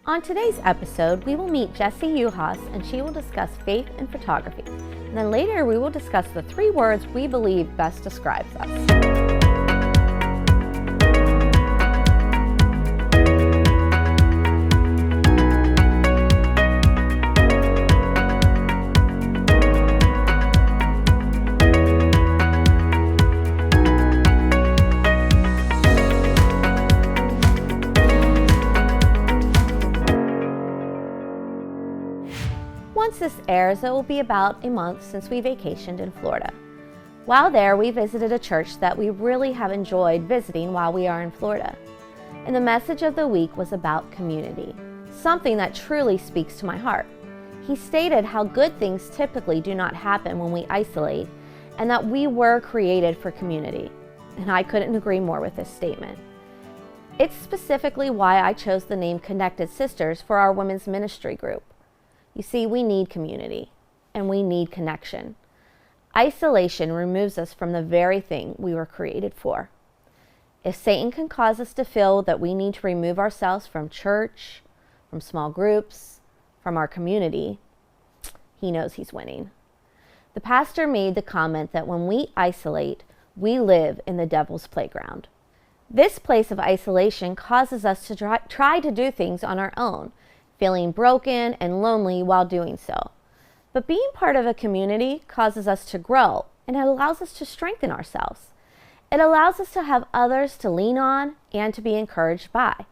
On today's episode, we will meet Jessie Juhas and she will discuss faith and photography. And then later we will discuss the 3 words we believe best describes us. Once this airs, it will be about a month since we vacationed in Florida. While there, we visited a church that we really have enjoyed visiting while we are in Florida. And the message of the week was about community, something that truly speaks to my heart. He stated how good things typically do not happen when we isolate, and that we were created for community. And I couldn't agree more with this statement. It's specifically why I chose the name Connected Sisters for our women's ministry group. You see, we need community, and we need connection. Isolation removes us from the very thing we were created for. If Satan can cause us to feel that we need to remove ourselves from church, from small groups, from our community, he knows he's winning. The pastor made the comment that when we isolate, we live in the devil's playground. This place of isolation causes us to try to do things on our own, feeling broken and lonely while doing so. But being part of a community causes us to grow, and it allows us to strengthen ourselves. It allows us to have others to lean on and to be encouraged by.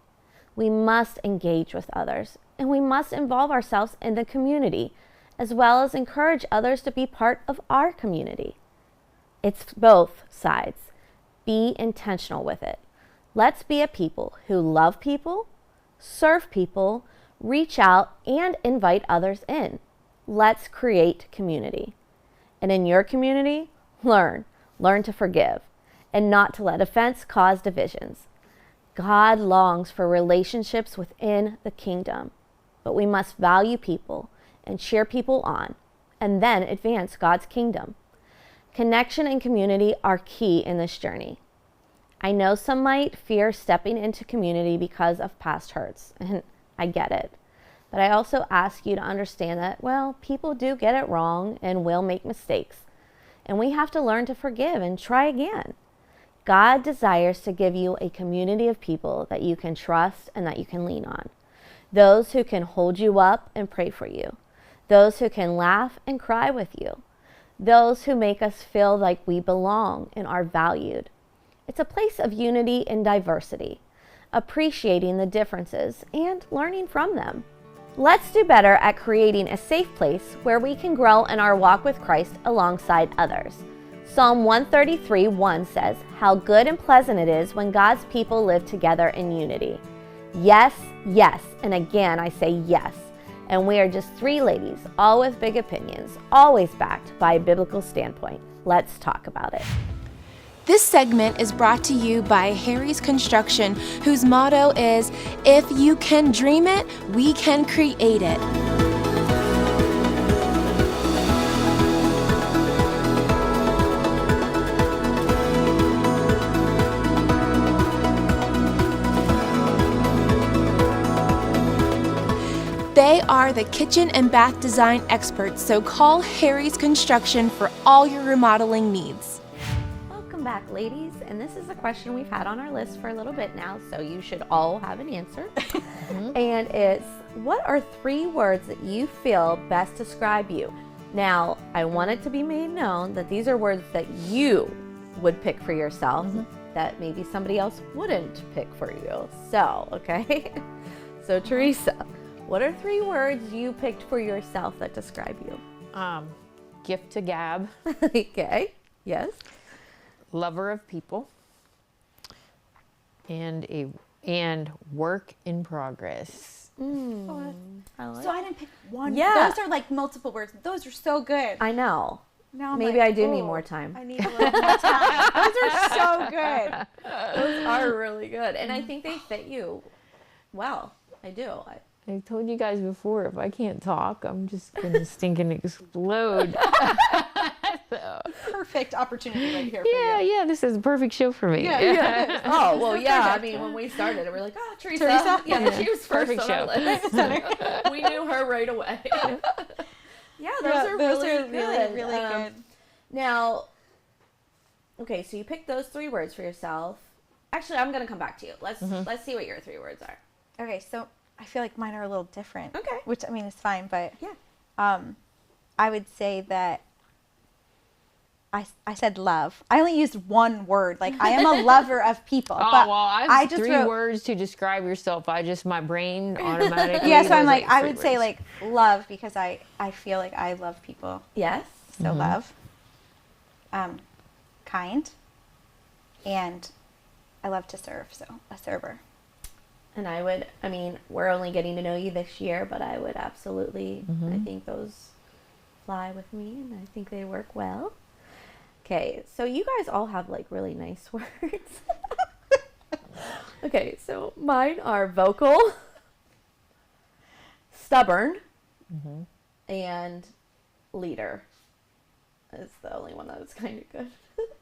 We must engage with others, and we must involve ourselves in the community, as well as encourage others to be part of our community. It's both sides. Be intentional with it. Let's be a people who love people, serve people, reach out and invite others in. Let's create community. And in your community, learn to forgive and not to let offense cause divisions. God longs for relationships within the kingdom, but we must value people and cheer people on and then advance God's kingdom. Connection and community are key in this journey. I know some might fear stepping into community because of past hurts, and I get it. But I also ask you to understand that, well, people do get it wrong and will make mistakes. And we have to learn to forgive and try again. God desires to give you a community of people that you can trust and that you can lean on. Those who can hold you up and pray for you. Those who can laugh and cry with you. Those who make us feel like we belong and are valued. It's a place of unity and diversity, appreciating the differences and learning from them. Let's do better at creating a safe place where we can grow in our walk with Christ alongside others. Psalm 133:1 says, "How good and pleasant it is when God's people live together in unity." Yes, yes, and again I say yes. And we are just 3 ladies, all with big opinions, always backed by a biblical standpoint. Let's talk about it. This segment is brought to you by Harry's Construction, whose motto is, "If you can dream it, we can create it." They are the kitchen and bath design experts, so call Harry's Construction for all your remodeling needs. Back, ladies, and this is a question we've had on our list for a little bit now, so you should all have an answer. And it's, what are 3 words that you feel best describe you? Now, I want it to be made known that these are words that you would pick for yourself, that maybe somebody else wouldn't pick for you. So, okay? So, Teresa, what are 3 words you picked for yourself that describe you? Gift to gab. Okay, yes. Lover of people, and work in progress. So I didn't pick one. Yeah. Those are like multiple words. Those are so good. I know. Now I'm maybe like, I do need "Ooh, more time. I need a little more time." Those are so good. Those are really good, and I think they fit you well. I do. I told you guys before, if I can't talk, I'm just gonna stink and explode. Perfect opportunity right here for Yeah, you. yeah, this is a perfect show for me. Yeah. Oh, well, yeah. I mean, when we started, we're like, oh, Teresa. Teresa? Yeah, she was first Perfect on our show. list. We knew her right away. Yeah, those are really good. really good. Now, okay, so you picked those 3 words for yourself. Actually, I'm going to come back to you. Let's see what your 3 words are. Okay, so I feel like mine are a little different. Okay. Which, I mean, is fine, but Yeah. I would say that I said love. I only used one word. Like, I am a lover of people. Oh, but well, I I have just 3 wrote, words to describe yourself. My brain automatically. yeah, so I'm was like, I 3 would say, words. like, love, because I feel like I love people. Yes. So love. Kind. And I love to serve, so a server. And I mean, we're only getting to know you this year, but I would absolutely, I think those fly with me, and I think they work well. Okay, so you guys all have like really nice words. Okay, so mine are vocal, stubborn, and leader. Is the only one that was kind of good.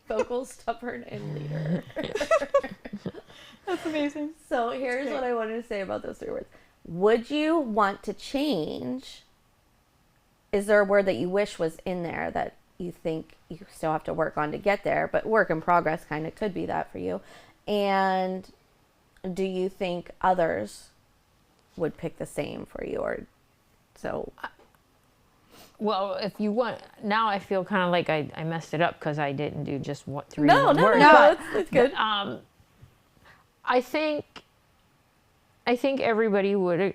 Vocal, stubborn, and leader. That's amazing. So here's what I wanted to say about those 3 words. Would you want to change? Is there a word that you wish was in there that you think you still have to work on to get there, but work in progress kind of could be that for you? And do you think others would pick the same for you? Or so? Well, if you want, now I feel kind of like I messed it up because I didn't do just 3 No, words. it's good. I think everybody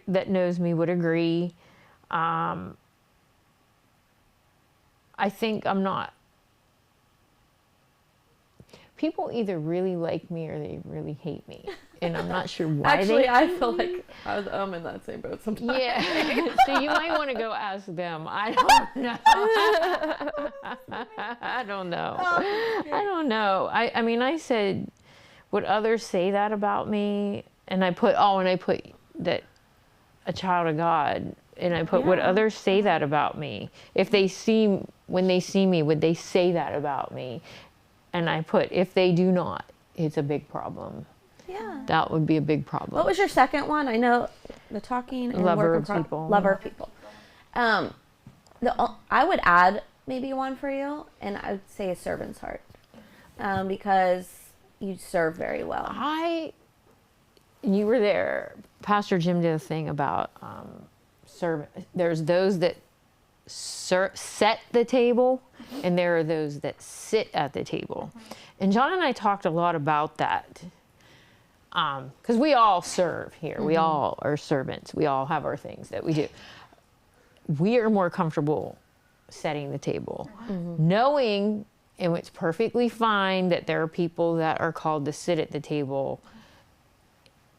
that knows me would agree. I think I'm not. People either really like me or they really hate me, and I'm not sure why. Actually, I feel like I'm in that same boat sometimes. Yeah, so you might want to go ask them. I don't know. I don't know. I don't know. I mean, I said, would others say that about me? And I put that a child of God, and I put, would others say that about me? When they see me, would they say that about me? And I put, if they do not, it's a big problem. Yeah. That would be a big problem. What was your second one? I know the talking and Lover work of people. Lover of people. I would add maybe one for you, and I would say a servant's heart, because you serve very well. You were there. Pastor Jim did a thing about there's those that set the table, and there are those that sit at the table. And John and I talked a lot about that, because we all serve here. We all are servants. We all have our things that we do. We are more comfortable setting the table, knowing, and it's perfectly fine that there are people that are called to sit at the table.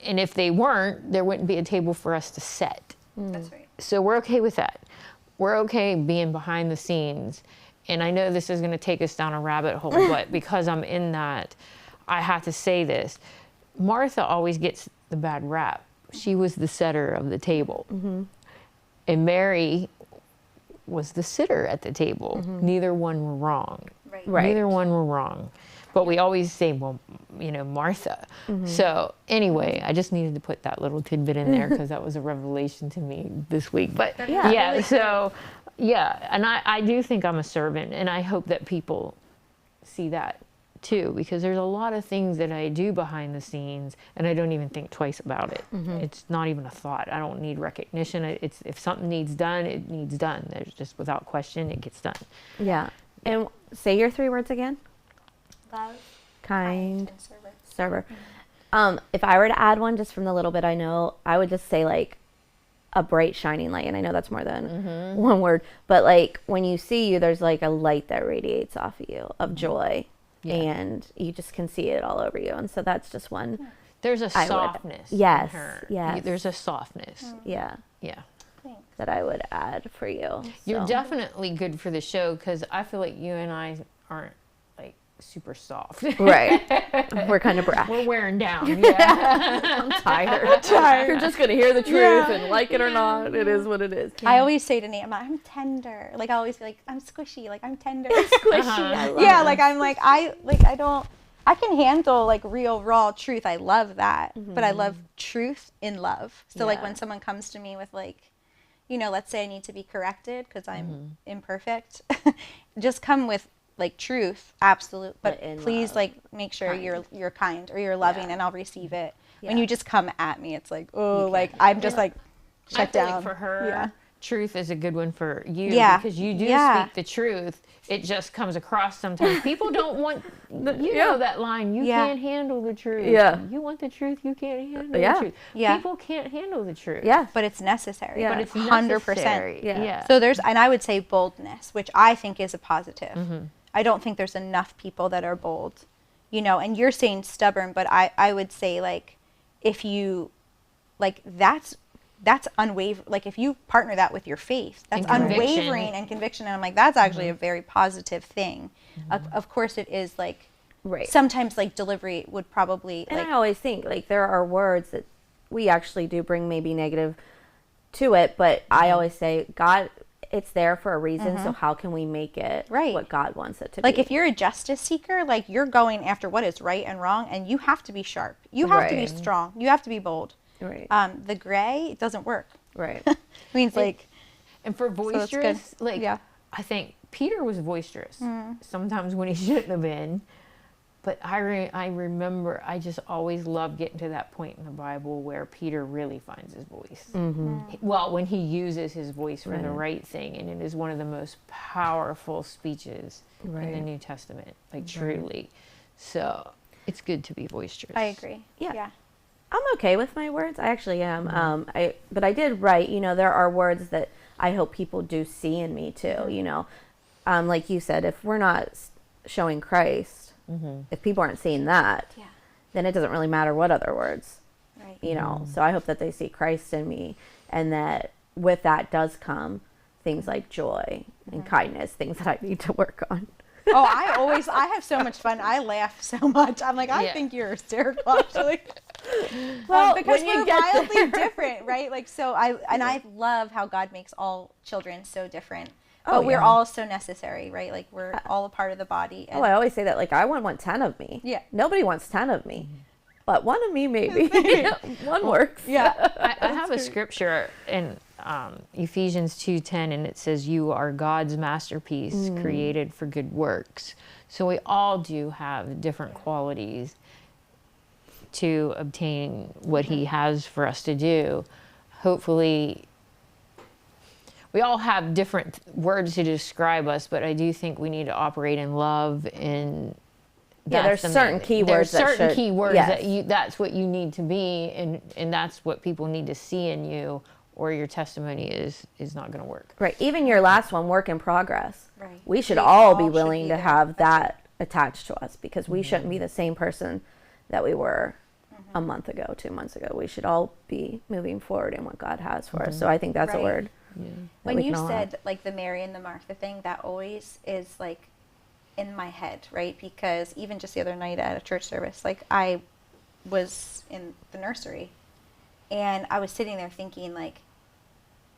And if they weren't, there wouldn't be a table for us to set. That's right. So we're okay with that. We're okay being behind the scenes. And I know this is going to take us down a rabbit hole, but because I'm in that, I have to say this. Martha always gets the bad rap. She was the setter of the table. And Mary was the sitter at the table. Neither one were wrong. Right. Neither one were wrong. But we always say, well, Martha. So anyway, I just needed to put that little tidbit in there because that was a revelation to me this week. But and I do think I'm a servant, and I hope that people see that too, because there's a lot of things that I do behind the scenes and I don't even think twice about it. It's not even a thought. I don't need recognition. It's if something needs done, it needs done. There's just without question, it gets done. Yeah. And say your 3 words again. Love, Kind, and server. server. If I were to add one, just from the little bit I know, I would just say like a bright shining light. And I know that's more than one word, but like when you see you, there's like a light that radiates off of you of joy, and you just can see it all over you. And so that's just one. There's a I would- softness yes, in her. yes. There's a softness. Yeah. Yeah. Thanks. That I would add for you. You're So. definitely good for the show because I feel like you and I aren't like super soft. Right. We're kind of brash. We're wearing down. Yeah. I'm tired. You're just going to hear the truth and like it or not. It is what it is. I always say to Nate, I'm tender. Like I always be like, I'm squishy. Like I'm tender. Squishy. I love Yeah, it. like I'm like I can handle like real raw truth. I love that. But I love truth in love. So like Yeah. when someone comes to me with like, you know, let's say I need to be corrected because I'm imperfect, just come with like truth, absolute. But in please love. like make sure you're kind or you're loving, and I'll receive it. When Yeah. you just come at me, it's like, oh, like I'm just like I shut feel down. like for her, Yeah. truth is a good one for you Yeah. because you do Yeah. speak the truth. It just comes across sometimes. People don't want, you Yeah. know that line, you Yeah. can't handle the truth. Yeah. You want the truth, you can't handle Yeah. the truth. Yeah. People can't handle the truth. Yeah. But it's necessary. Yeah. But it's 100%. necessary. Yeah. Yeah. So there's, and I would say boldness, which I think is a positive. I don't think there's enough people that are bold, you know, and you're saying stubborn, but I would say like, if you, like that's unwavering. Like if you partner that with your faith, that's And conviction. unwavering and conviction. And I'm like, that's actually a very positive thing. Of course it is like, Right. sometimes like delivery would probably And like, I always think like there are words that we actually do bring maybe negative to it, but I always say God, it's there for a reason. So how can we make it Right. what God wants it to like be? if you're a justice seeker, like you're going after what is right and wrong, and you have to be sharp. You have to be Right. strong. You have to be bold. Right. The gray, it doesn't work. Right. It means like, And for it's good. boisterous, like, Yeah. I think Peter was boisterous sometimes when he shouldn't have been. But I remember, I just always loved getting to that point in the Bible where Peter really finds his voice. Well, when he uses his voice for the right thing, and it is one of the most powerful speeches in the Right. New Testament, like truly. So it's good to be boisterous. I agree. Yeah. Yeah. I'm okay with my words. I actually am. But I did write, you know, there are words that I hope people do see in me too, you know. Like you said, if we're not showing Christ, if people aren't seeing that, Yeah. then it doesn't really matter what other words, Right. you know. So I hope that they see Christ in me, and that with that does come things like joy and kindness, things that I need to work on. Oh, I have so much fun. I laugh so much. I'm like, I Yeah. think you're hysterical actually. Well, because when you we're get wildly there. different, right? Like, so I love how God makes all children so different. But Oh, we're yeah. all so necessary, right? Like we're all a part of the body. And Oh, I always say that, like, I want 10 of me. Yeah. Nobody wants 10 of me. But one of me, maybe. One works. yeah. I have a scripture in Ephesians 2:10, and it says, "You are God's masterpiece, created for good works." So we all do have different qualities to obtain what He has for us to do. Hopefully, we all have different words to describe us, but I do think we need to operate in love and. Yeah, there's That's certain amazing. keywords There's that certain should- keywords yes. that that's what you need to be, and that's what people need to see in you, or your testimony is not going to work. Right. Even your last one, work in progress. Right. We should We all all be should willing be to there. have that attached to us, because we shouldn't be the same person that we were a month ago, 2 months ago. We should all be moving forward in what God has for us. So I think that's a Right. word. When we you can all said have. like the Mary and the Martha thing, that always is like in my head, right? Because even just the other night at a church service, like I was in the nursery and I was sitting there thinking like,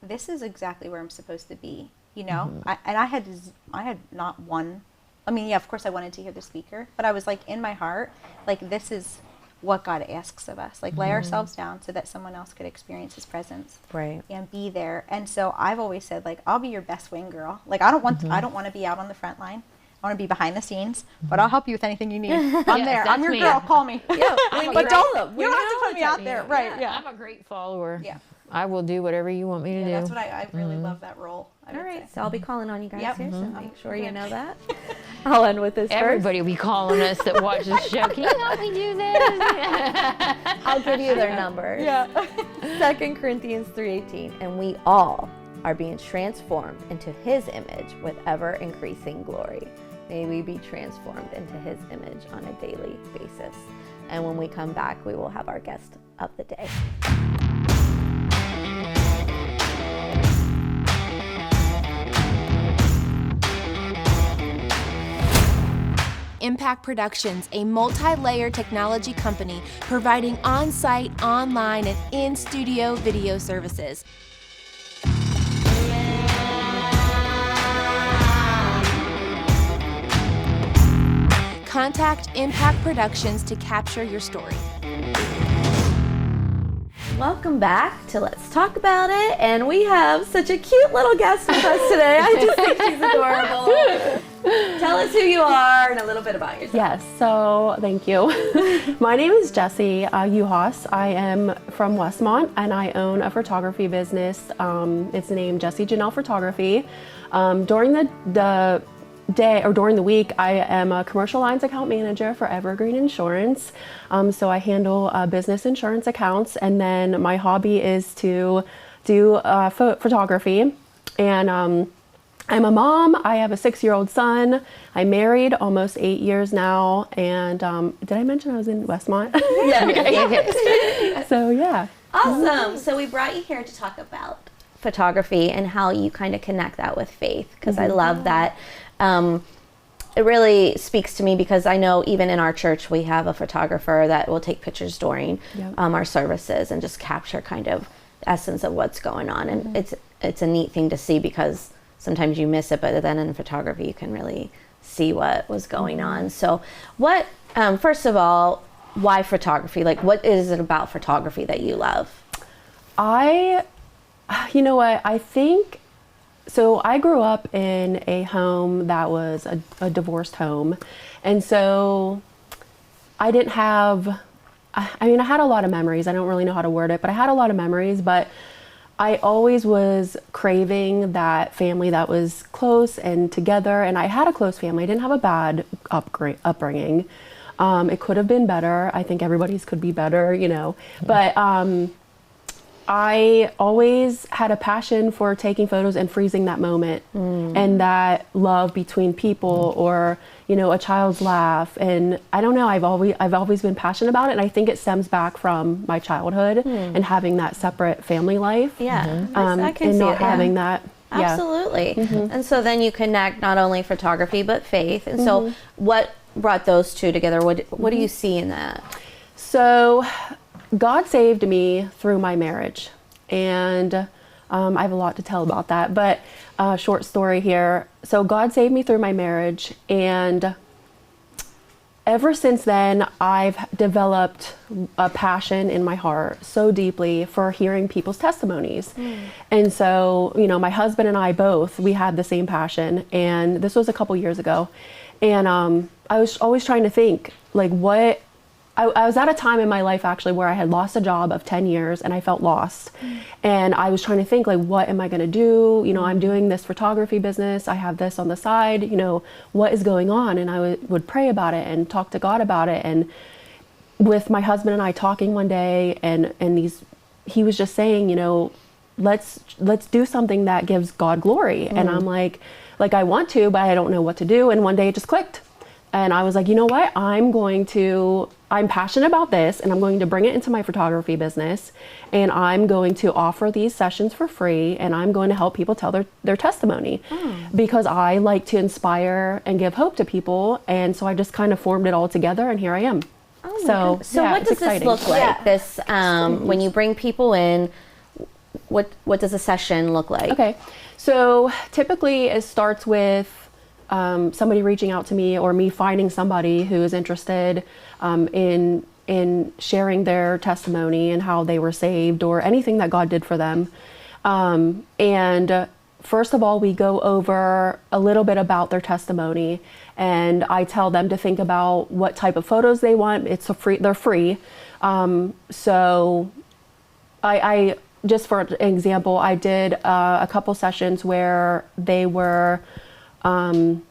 this is exactly where I'm supposed to be, you know? I had not one, I mean, yeah, of course I wanted to hear the speaker, but I was like in my heart, like this is what God asks of us, like lay ourselves down so that someone else could experience His presence. Right. And be there. And so I've always said, like, I'll be your best wing girl. Like, I don't want to be out on the front line. I want to be behind the scenes, but I'll help you with anything you need. I'm Yes, there. I'm that's your me. girl. Call me. Yeah, but don't you don't have to put me out there, right? Yeah. I'm a great follower. Yeah. I will do whatever you want me to do. That's what I really love that role. I All would right. say. So I'll be calling on you guys Yep. here, so make sure you Okay. know that. I'll end with this first. Everybody will be calling us that watch this show. Can you help me do this? I'll give you their numbers. Yeah. 2 Corinthians 3:18, and we all are being transformed into His image with ever increasing glory. May we be transformed into His image on a daily basis. And when we come back, we will have our guest of the day. In Impact Productions, a multi-layer technology company providing on-site, online, and in-studio video services. Contact Impact Productions to capture your story. Welcome back to Let's Talk About It, and we have such a cute little guest with us today. I just think she's adorable. Tell us who you are and a little bit about yourself. Yes, so thank you. My name is Jessie Juhas. I am from Westmont, and I own a photography business. It's named Jessie Juhas Photography. During the day or during the week, I am a commercial lines account manager for Evergreen Insurance. So I handle business insurance accounts, and then my hobby is to do photography. And I'm a mom. I have a 6-year-old son. I'm married almost 8 years now. And did I mention I was in Westmont? Yeah. Okay. So yeah. Awesome. So we brought you here to talk about photography and how you kind of connect that with faith, because I love that. It really speaks to me, because I know even in our church we have a photographer that will take pictures during our services and just capture kind of the essence of what's going on. And it's a neat thing to see, because sometimes you miss it, but then in photography you can really see what was going on. So what, first of all, why photography? Like, what is it about photography that you love? You know what, I think, so I grew up in a home that was a divorced home. And so I didn't have, I had a lot of memories. I don't really know how to word it, but I had a lot of memories, but I always was craving that family that was close and together. And I had a close family. I didn't have a bad upbringing. It could have been better. I think everybody's could be better, you know, but, I always had a passion for taking photos and freezing that moment and that love between people, or, you know, a child's laugh. And I don't know, I've always been passionate about it. And I think it stems back from my childhood and having that separate family life. Yeah, I can and see not it. having that. Yeah. Absolutely. And so then you connect not only photography, but faith. And so what brought those two together? What do you see in that? So God saved me through my marriage, and I have a lot to tell about that, but short story here. So God saved me through my marriage, and ever since then, I've developed a passion in my heart so deeply for hearing people's testimonies. And so, you know, my husband and I both, we had the same passion, and this was a couple years ago. And I was always trying to think, like, what, I was at a time in my life actually where I had lost a job of 10 years and I felt lost. And I was trying to think, like, what am I going to do? You know, I'm doing this photography business. I have this on the side, you know, what is going on? And I would pray about it and talk to God about it. And with my husband and I talking one day, and he was just saying, you know, let's do something that gives God glory. And I'm like, I want to, but I don't know what to do. And one day it just clicked. And I was like, you know what, I'm passionate about this, and I'm going to bring it into my photography business, and I'm going to offer these sessions for free, and I'm going to help people tell their testimony, because I like to inspire and give hope to people. And so I just kind of formed it all together, and here I am. So yeah, what does this look like? This when you bring people in, what does a session look like? Okay, so typically it starts with somebody reaching out to me, or me finding somebody who is interested in sharing their testimony and how they were saved, or anything that God did for them. And first of all, we go over a little bit about their testimony, and I tell them to think about what type of photos they want. They're free. So I just for example, I did a couple sessions where they were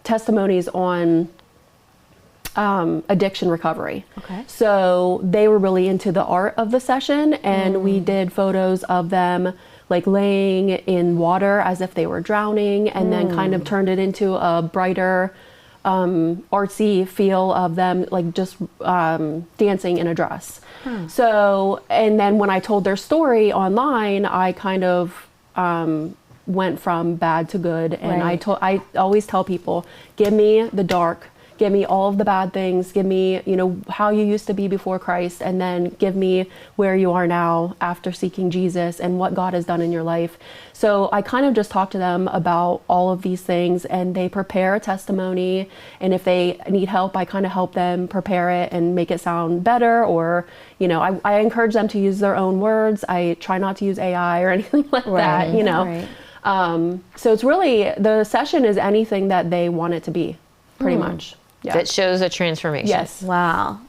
testimonies on addiction recovery. Okay. So they were really into the art of the session, and we did photos of them like laying in water as if they were drowning, and then kind of turned it into a brighter artsy feel of them like just dancing in a dress. So, and then when I told their story online, I kind of went from bad to good. And I always tell people, give me the dark, give me all of the bad things, give me, you know, how you used to be before Christ, and then give me where you are now after seeking Jesus and what God has done in your life. So I kind of just talk to them about all of these things, and they prepare a testimony. And if they need help, I kind of help them prepare it and make it sound better. Or, you know, I encourage them to use their own words. I try not to use AI or anything like that, you know. Right. So it's really, the session is anything that they want it to be, pretty much. Yeah. That shows a transformation. Yes. Wow.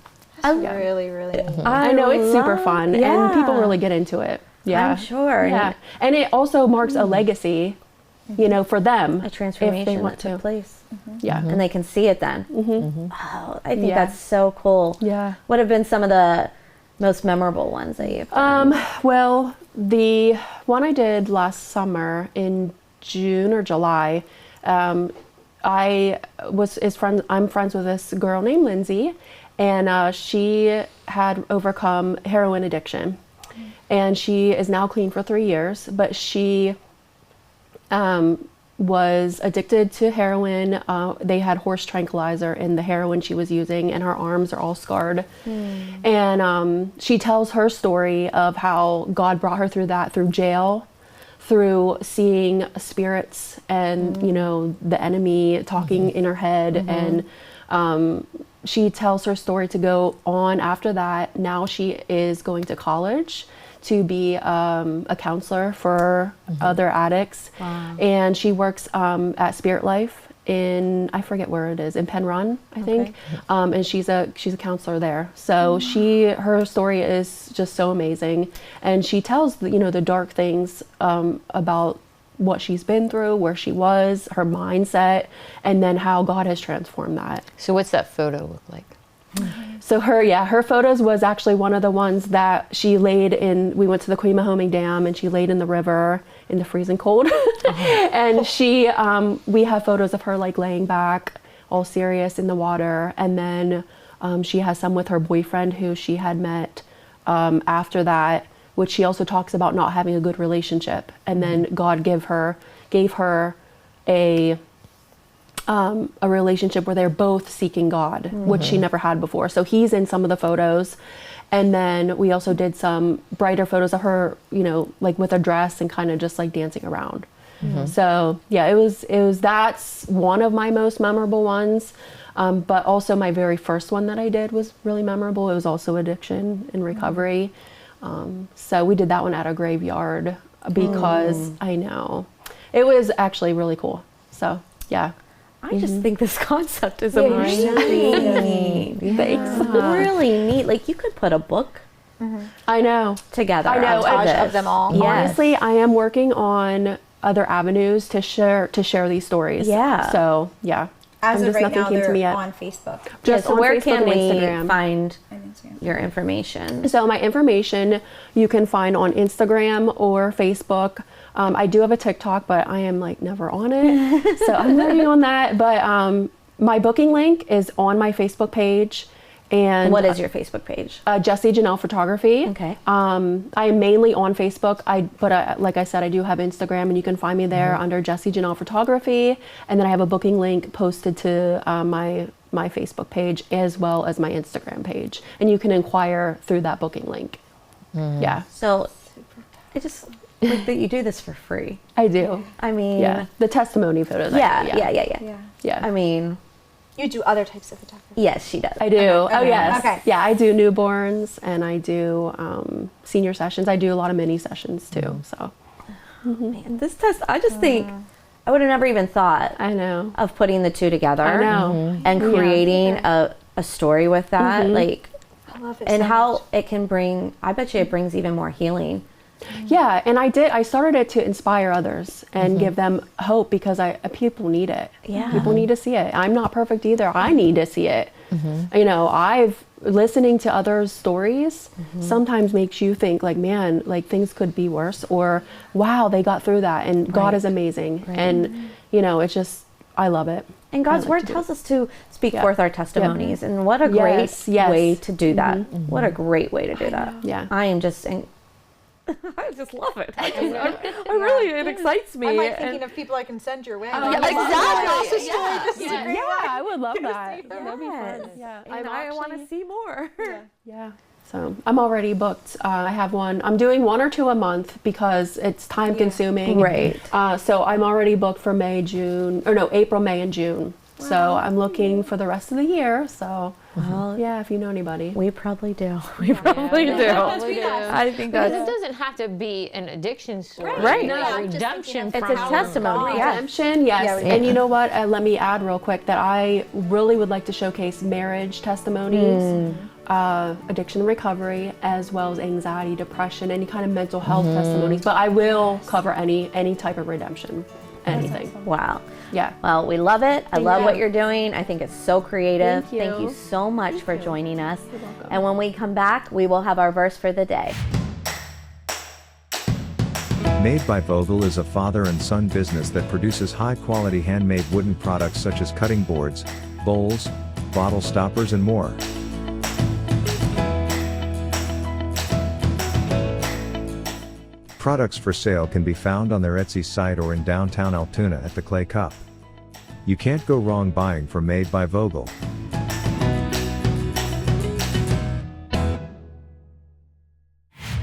Really, really neat. I know, it's super love- fun, and people really get into it. Yeah. I'm sure. Yeah. And it also marks a legacy, you know, for them. A if transformation they that want took to. place. Yeah. And they can see it then. Oh, I think Yeah. that's so cool. Yeah. What have been some of the most memorable ones that you've done? Well, the one I did last summer in June or July, I'm friends with this girl named Lindsay, and she had overcome heroin addiction, and she is now clean for 3 years, but she was addicted to heroin. They had horse tranquilizer in the heroin she was using, and her arms are all scarred. And she tells her story of how God brought her through that, through jail, through seeing spirits and, you know, the enemy talking in her head. And she tells her story to go on after that. Now she is going to college to be a counselor for other addicts. And she works at Spirit Life in, I forget where it is, in Penn Run, I think. And she's a counselor there. So her story is just so amazing. And she tells, you know, the dark things about what she's been through, where she was, her mindset, and then how God has transformed that. So what's that photo look like? So her photos was actually one of the ones that she laid in. We went to the Queen Mahoming Dam, and she laid in the river in the freezing cold. And we have photos of her like laying back, all serious in the water. And then she has some with her boyfriend who she had met after that, which she also talks about not having a good relationship. And then God gave her a relationship where they're both seeking God, which she never had before. So he's in some of the photos. And then we also did some brighter photos of her, you know, like with a dress and kind of just like dancing around. So yeah, that's one of my most memorable ones. But also my very first one that I did was really memorable. It was also addiction and recovery. So we did that one at a graveyard because I know it was actually really cool. So yeah. I just think this concept is really amazing. Thanks. Really neat. Like you could put a book I know. together. I know. on Montage this. of them all. Yes. Honestly, I am working on other avenues to share these stories. Yeah. So yeah. As And of just right nothing now, came to they're me yet. on Facebook Just so on where Facebook can and we Instagram. find and Instagram. your information? So my information you can find on Instagram or Facebook. I do have a TikTok, but I am like never on it. So I'm working on that. But my booking link is on my Facebook page. And What is your Facebook page? Jessie Juhas Photography. Okay. I am mainly on Facebook. But like I said, I do have Instagram, and you can find me there under Jessie Juhas Photography. And then I have a booking link posted to my Facebook page as well as my Instagram page, and you can inquire through that booking link. Yeah, So I just like that you do this for free. I do. I mean, Yeah, the testimony photos. yeah. I mean, You do other types of photography. yes, she does. I do. Okay, Oh okay, yes. okay. Yeah, I do newborns, and I do senior sessions. I do a lot of mini sessions too. So Man, this test, I just think I would have never even thought I know. of putting the two together. I know. And creating a story with that, like, I love it. and so how much. it can bring. I bet you it brings even more healing. Yeah, and I started it to inspire others and give them hope, because people need it. Yeah. People need to see it. I'm not perfect either. I need to see it. You know, listening to others' stories sometimes makes you think like, man, like things could be worse, or wow, they got through that, and God is amazing. And you know, it's just, I love it. And God's I like word to do tells us to speak forth our testimonies, and what a Yes, great yes. way to do that. What a great way to do that. Yeah. I am just, I just love it. I really it excites me. I'm like thinking of people I can send your way. Yeah, Like, exactly. Yeah, I would love that. That'd be fun. Yeah, I want to see more. Yeah. So I'm already booked. I have one. I'm doing 1 or 2 a month because it's time consuming. Right. So I'm already booked for April, May, and June. Wow. So I'm looking for the rest of the year. So yeah, if you know anybody. We probably do. We probably do. I think Because that's it doesn't have to be an addiction story. Right. It's No, a I'm just redemption thinking from It's a testimony. Yeah. Redemption, yes. And you know what? Let me add real quick that I really would like to showcase marriage testimonies, addiction and recovery, as well as anxiety, depression, any kind of mental health testimonies. But I will cover any type of redemption, anything. Wow. Yeah. Well, we love it. I love you. what you're doing. I think it's so creative. Thank you. so much for joining us. You're welcome. And when we come back, we will have our verse for the day. Made by Vogel is a father and son business that produces high-quality handmade wooden products such as cutting boards, bowls, bottle stoppers, and more. Products for sale can be found on their Etsy site or in downtown Altoona at the Clay Cup. You can't go wrong buying from Made by Vogel.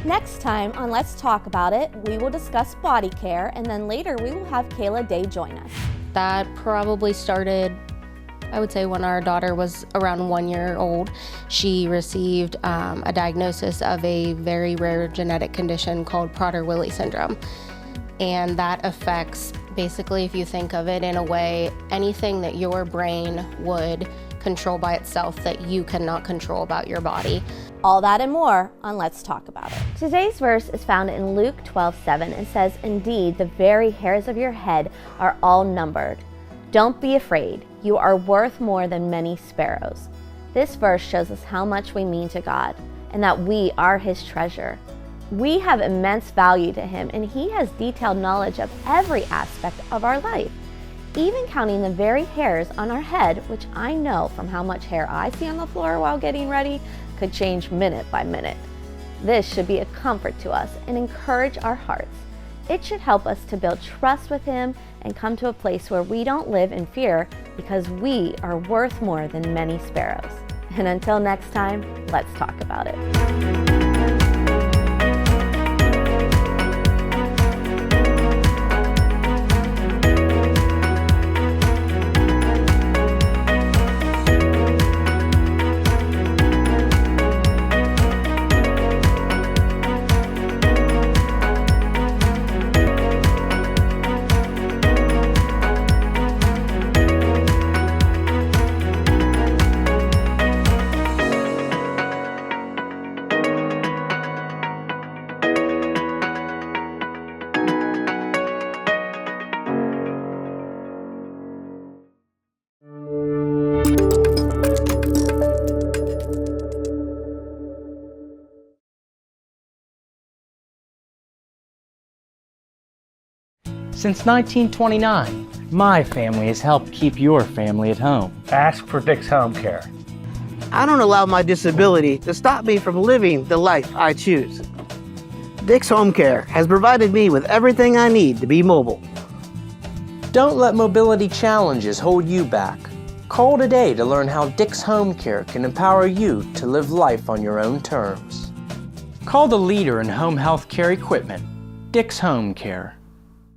Next time on Let's Talk About It, we will discuss body care, and then later we will have Kayla Day join us. That probably started, I would say, when our daughter was around 1 year old. She received a diagnosis of a very rare genetic condition called Prader-Willi syndrome. And that affects, basically, if you think of it in a way, anything that your brain would control by itself that you cannot control about your body. All that and more on Let's Talk About It. Today's verse is found in Luke 12:7 and says, "Indeed, the very hairs of your head are all numbered. Don't be afraid. You are worth more than many sparrows." This verse shows us how much we mean to God and that we are His treasure. We have immense value to Him, and He has detailed knowledge of every aspect of our life, even counting the very hairs on our head, which I know from how much hair I see on the floor while getting ready could change minute by minute. This should be a comfort to us and encourage our hearts. It should help us to build trust with Him and come to a place where we don't live in fear because we are worth more than many sparrows. And until next time, let's talk about it. Since 1929, my family has helped keep your family at home. Ask for Dick's Home Care. I don't allow my disability to stop me from living the life I choose. Dick's Home Care has provided me with everything I need to be mobile. Don't let mobility challenges hold you back. Call today to learn how Dick's Home Care can empower you to live life on your own terms. Call the leader in home health care equipment, Dick's Home Care.